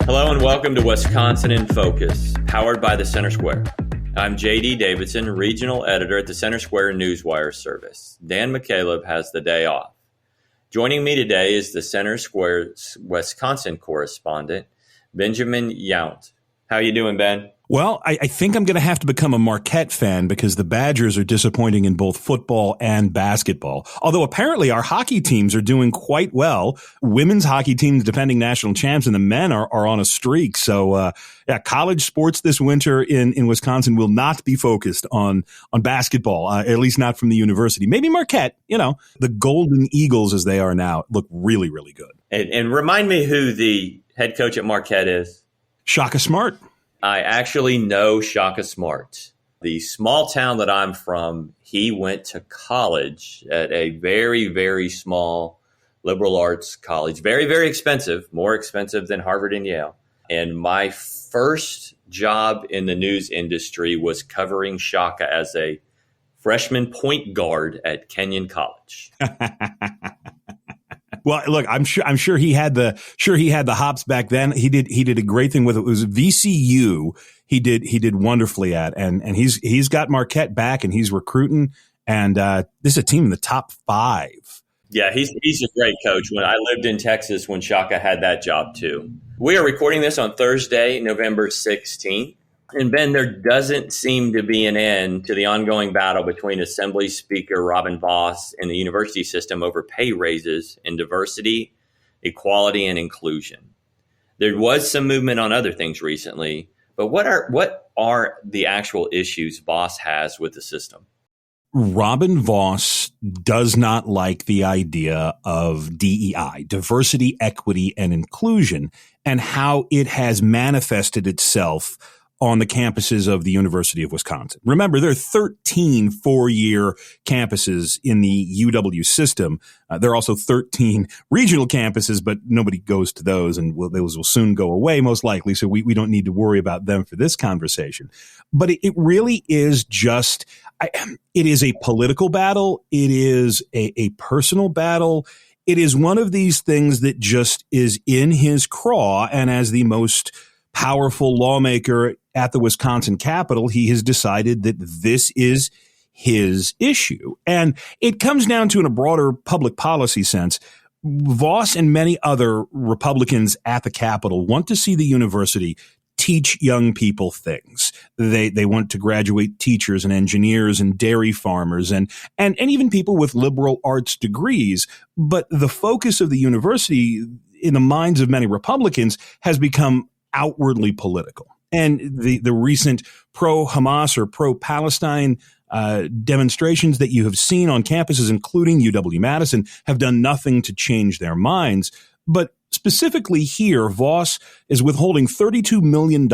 Hello and welcome to Wisconsin in Focus, powered by the Center Square. I'm J.D. Davidson, regional editor at the Center Square Newswire service. Dan McCaleb has the day off. Joining me today is the Center Square's Wisconsin correspondent, Benjamin Yount. How you doing, Ben? Well, I think I'm going to have to become a Marquette fan because the Badgers are disappointing in both football and basketball. Although apparently our hockey teams are doing quite well. Women's hockey teams defending national champs and the men are on a streak. So, college sports this winter in Wisconsin will not be focused on basketball, at least not from the university. Maybe Marquette, the Golden Eagles as they are now look really, really good. And remind me who the head coach at Marquette is. Shaka Smart. I actually know Shaka Smart. The small town that I'm from, he went to college at a very, very small liberal arts college. Very, very expensive, more expensive than Harvard and Yale. And my first job in the news industry was covering Shaka as a freshman point guard at Kenyon College. Well, look, I'm sure he had the hops back then. He did a great thing with it. It was VCU. He did wonderfully at, and he's got Marquette back and he's recruiting. And this is a team in the top 5. Yeah, he's a great coach. When I lived in Texas when Shaka had that job too. We are recording this on Thursday, November 16th. And Ben, there doesn't seem to be an end to the ongoing battle between Assembly Speaker Robin Vos and the university system over pay raises in diversity, equality, and inclusion. There was some movement on other things recently, but what are the actual issues Vos has with the system? Robin Vos does not like the idea of DEI, diversity, equity, and inclusion, and how it has manifested itself on the campuses of the University of Wisconsin. Remember, there are 13 four-year campuses in the UW system. There are also 13 regional campuses, but nobody goes to those, and those will soon go away, most likely, so we don't need to worry about them for this conversation. But it really is just, it is a political battle. It is a personal battle. It is one of these things that just is in his craw, and as the most powerful lawmaker at the Wisconsin Capitol, he has decided that this is his issue. And it comes down to, in a broader public policy sense, Vos and many other Republicans at the Capitol want to see the university teach young people things. They want to graduate teachers and engineers and dairy farmers and even people with liberal arts degrees. But the focus of the university in the minds of many Republicans has become outwardly political. And the recent pro-Hamas or pro-Palestine demonstrations that you have seen on campuses, including UW-Madison, have done nothing to change their minds. But specifically here, Vos is withholding $32 million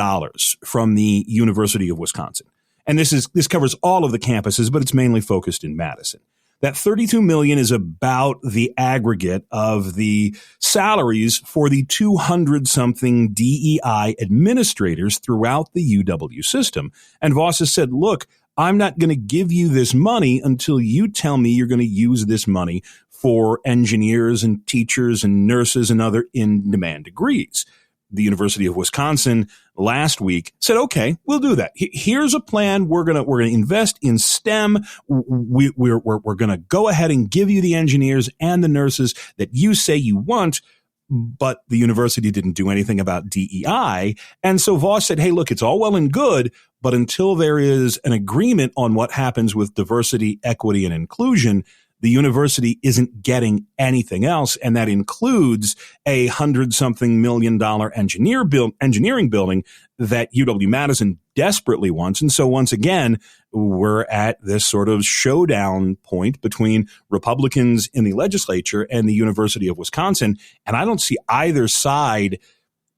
from the University of Wisconsin. And this covers all of the campuses, but it's mainly focused in Madison. That $32 million is about the aggregate of the salaries for the 200-something DEI administrators throughout the UW system. And Vos has said, look, I'm not going to give you this money until you tell me you're going to use this money for engineers and teachers and nurses and other in-demand degrees. The University of Wisconsin last week said, okay, we'll do that. Here's a plan. We're going to invest in STEM. We're going to go ahead and give you the engineers and the nurses that you say you want. But the university didn't do anything about DEI. And so Vos said, hey, look, it's all well and good, but until there is an agreement on what happens with diversity, equity, and inclusion, the university isn't getting anything else, and that includes a $100-something million engineering building that UW-Madison desperately wants. And so once again, we're at this sort of showdown point between Republicans in the legislature and the University of Wisconsin, and I don't see either side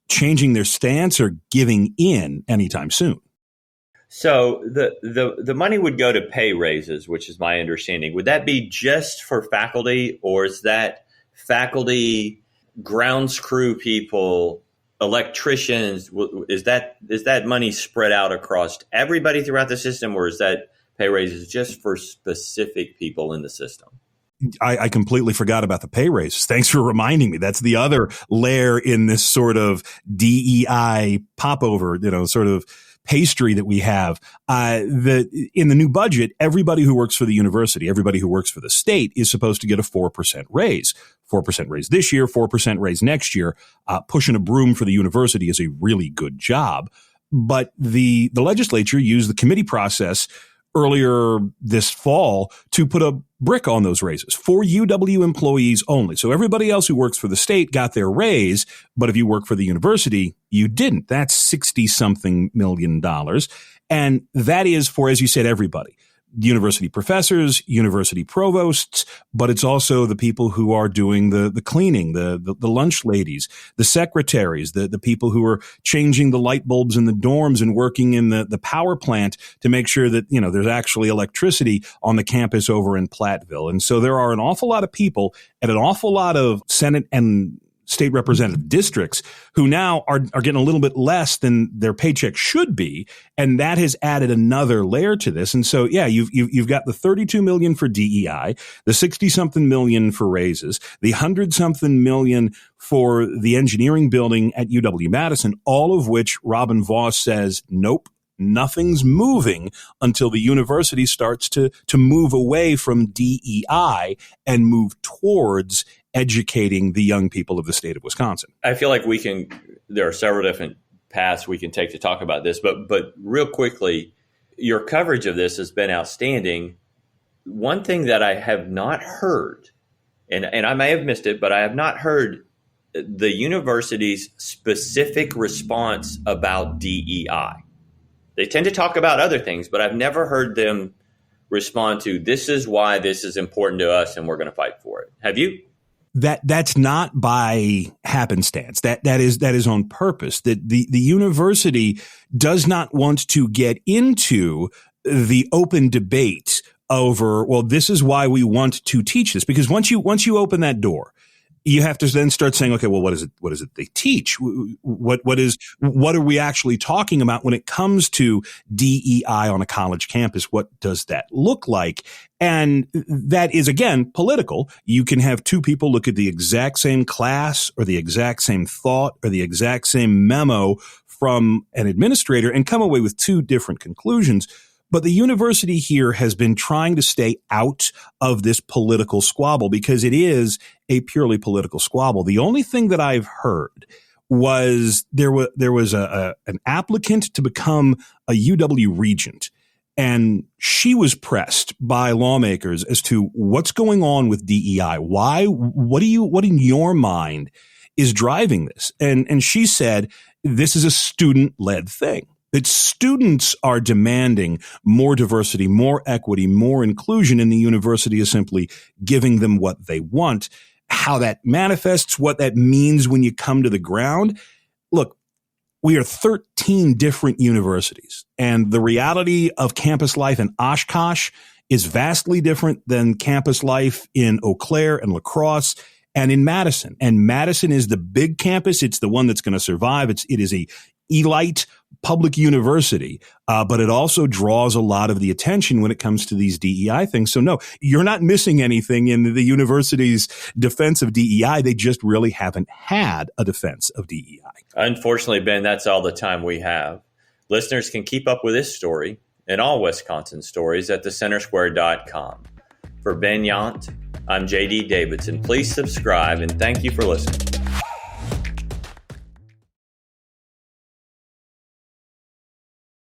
changing their stance or giving in anytime soon. So the money would go to pay raises, which is my understanding. Would that be just for faculty, or is that faculty, grounds crew people, electricians? Is that money spread out across everybody throughout the system, or is that pay raises just for specific people in the system? I completely forgot about the pay raises. Thanks for reminding me. That's the other layer in this sort of DEI popover, sort of pastry that we have. In the new budget, everybody who works for the university, everybody who works for the state is supposed to get a 4% raise. 4% raise this year, 4% raise next year. Pushing a broom for the university is a really good job. But the legislature used the committee process earlier this fall to put a brick on those raises for UW employees only. So everybody else who works for the state got their raise, but if you work for the university, you didn't. That's $60-something million. And that is for, as you said, everybody. University professors, university provosts, but it's also the people who are doing the cleaning, the lunch ladies, the secretaries, the people who are changing the light bulbs in the dorms and working in the power plant to make sure that, there's actually electricity on the campus over in Platteville. And so there are an awful lot of people at an awful lot of Senate and state representative districts who now are getting a little bit less than their paycheck should be. And that has added another layer to this. And so, yeah, you've got the $32 million for DEI, the 60-something million for raises, the 100-something million for the engineering building at UW-Madison, all of which Robin Vos says, nope, nothing's moving until the university starts to move away from DEI and move towards educating the young people of the state of Wisconsin. I feel like there are several different paths we can take to talk about this, but real quickly, your coverage of this has been outstanding. One thing that I have not heard, and I may have missed it, but I have not heard the university's specific response about DEI. They tend to talk about other things, but I've never heard them respond to, this is why this is important to us and we're going to fight for it. Have you? That's not by happenstance. That is on purpose. That the university does not want to get into the open debate over, well, this is why we want to teach this. Because once you open that door, you have to then start saying, okay, well, what is it they teach? What are we actually talking about when it comes to DEI on a college campus? What does that look like? And that is, again, political. You can have two people look at the exact same class or the exact same thought or the exact same memo from an administrator and come away with two different conclusions. But the university here has been trying to stay out of this political squabble because it is a purely political squabble. The only thing that I've heard was there was an applicant to become a UW regent, and she was pressed by lawmakers as to what's going on with DEI. Why? What in your mind is driving this? And she said, this is a student-led thing. That students are demanding more diversity, more equity, more inclusion, and the university is simply giving them what they want. How that manifests, what that means when you come to the ground. Look, we are 13 different universities, and the reality of campus life in Oshkosh is vastly different than campus life in Eau Claire and La Crosse and in Madison. And Madison is the big campus. It's the one that's going to survive. It is a elite public university, but it also draws a lot of the attention when it comes to these DEI things. So no, you're not missing anything in the university's defense of DEI. They just really haven't had a defense of DEI. Unfortunately, Ben, that's all the time we have. Listeners can keep up with this story and all Wisconsin stories at thecentersquare.com. For Ben Yount, I'm JD Davidson. Please subscribe and thank you for listening.